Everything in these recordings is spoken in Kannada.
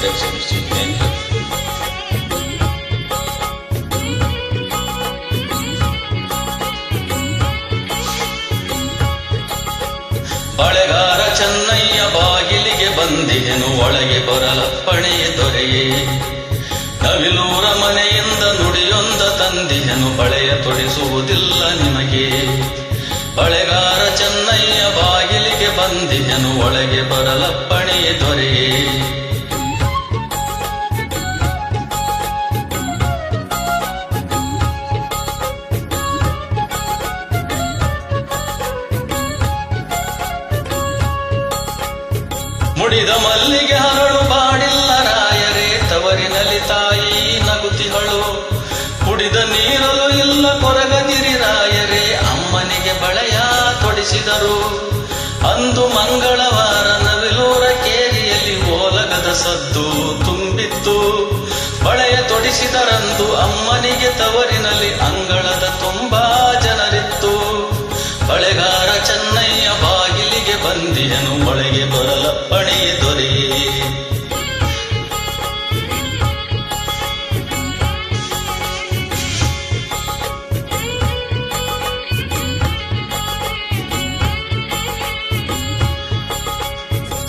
ತಪ್ಪಾಗಿದ್ದರೆ ಕ್ಷಮಿಸಿ. Thank you. ಬಳೆಗಾರ ಚೆನ್ನಯ್ಯ ಬಾಗಿಲಿಗೆ ಬಂದಿಗೆನು, ಒಳಗೆ ಬರಲಪ್ಪಣೆ ದೊರೆಯೇ. ನವಿಲೂರ ಮನೆಯಿಂದ ನುಡಿಯೊಂದ ತಂದಿಗೆನು, ಬಳೆಯ ತೊಡಿಸುವುದಿಲ್ಲ ನಿಮಗೆ. ಬಳೆಗಾರ ಚೆನ್ನಯ್ಯ ಬಾಗಿಲಿಗೆ ಬಂದಿಗೆನು, ಒಳಗೆ ಬರಲಪ್ಪಣೆ ದೊರೆಯೇ. ಮುಡಿದ ಮಲ್ಲಿಗೆ ಹರಳು ಬಾಡಿಲ್ಲ ರಾಯರೇ, ತವರಿನಲ್ಲಿ ತಾಯಿ ನಗುತಿಹಳು. ಕುಡಿದ ನೀರಲು ಇಲ್ಲ ಕೊರಗದಿರಿ ರಾಯರೇ, ಅಮ್ಮನಿಗೆ ಬಳೆಯ ತೊಡಿಸಿದರು. ಅಂದು ಮಂಗಳವಾರ ನವಿಲೂರ ಕೇರಿಯಲ್ಲಿ ಓಲಗದ ಸದ್ದು ತುಂಬಿತ್ತು. ಬಳೆಯ ತೊಡಿಸಿದರಂದು ಅಮ್ಮನಿಗೆ ತವರಿನಲ್ಲಿ ಅಂಗಳದ ತುಂಬಾ ಜನರಿತ್ತು. ಬಳೆಗಾರ ಚೆನ್ನಯ್ಯ ಬಾಗಿಲಿಗೆ ಬಂದಿಯನು, ಒಳಗೆ ಬರಲಪ್ಪಣೆ ದೊರೆಯೇ.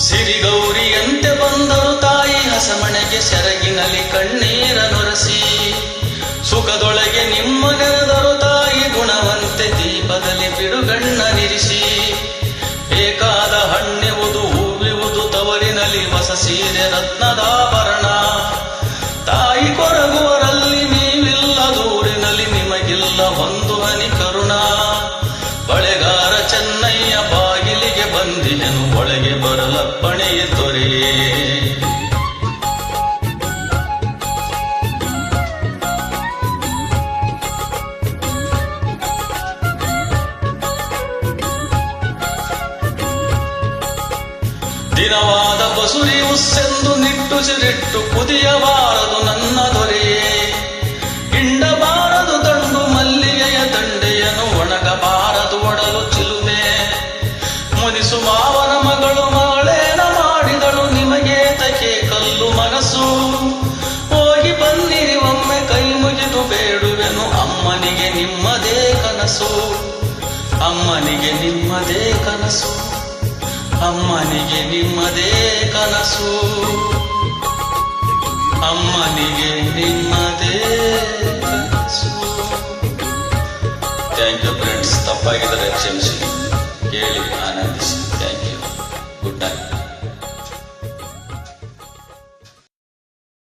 ಸಿರಿಗೌರಿಯಂತೆ ಬಂದರು ತಾಯಿ ಹಸಮಣೆಗೆ, ಸೆರಗಿನಲ್ಲಿ ಕಣ್ಣೀರ ನೊರಸಿ. ಸುಖದೊಳಗೆ ನಿಮ್ಮ ನೆರೆದರು ತಾಯಿ ಗುಣವಂತೆ, ದೀಪದಲ್ಲಿ ಬಿಡುಗಣ್ಣನಿರಿಸಿ. ಬೇಕಾದ ಹಣ್ಣೆವುದು ಹೂವಿವುದು ತವರಿನಲ್ಲಿ, ಹೊಸ ಸೀರೆ ರತ್ನದಾಭರಣ. ತಾಯಿ ಕೊರಗುವರಲ್ಲಿ ನೀವಿಲ್ಲ, ದೂರಿನಲ್ಲಿ ನಿಮಗಿಲ್ಲ ಒಂದು ಹನಿ ಕರುಣ. ಬಳೆಗಾರ ಚೆನ್ನಯ್ಯ ಬಾಗಿಲಿಗೆ ಬಂದಿಯನು, ಒಳಗೆ ಬರಲಪ್ಪಣೆ ದೊರೆಯೇ. ದಿನವಾದ ಬಸುರಿ ಉಸ್ಸೆಂದು ನಿಟ್ಟುಸಿರಿಟ್ಟು ಕುದಿಯಬಾರದು ನನ್ನ ದೊರೆಯೇ. ಹಿಂಡಬಾರದು ದಂಡು ಮಲ್ಲಿಗೆಯ ದಂಡೆಯನು, ಒಣಗಬಾರದು ಒಡಲು ಚಿಲುಮೆ. ಮುನಿಸು ಮಾವನ ಮಗಳು ಮಗಳೇನ ಮಾಡಿದಳು, ನಿಮಗೆ ತಕೆ ಕಲ್ಲು ಮನಸ್ಸು. ಹೋಗಿ ಬನ್ನಿರಿ ಒಮ್ಮೆ ಕೈ ಮುಗಿದು ಬೇಡುವೆನು, ಅಮ್ಮನಿಗೆ ನಿಮ್ಮದೇ ಕನಸು. ಅಮ್ಮನಿಗೆ ನಿಮ್ಮದೇ ಕನಸು, ಅಮ್ಮನಿಗೆ ನಿಮ್ಮದೇ ಕನಸು, ಅಮ್ಮನಿಗೆ ನಿಮ್ಮದೇ ಕನಸು. Thank you friends. ತಪ್ಪಾಗಿದ್ದರೆ ಕ್ಷಮಿಸಿ, ಕೇಳಿ ಆನಂದಿಸಿ. Thank you. Good night.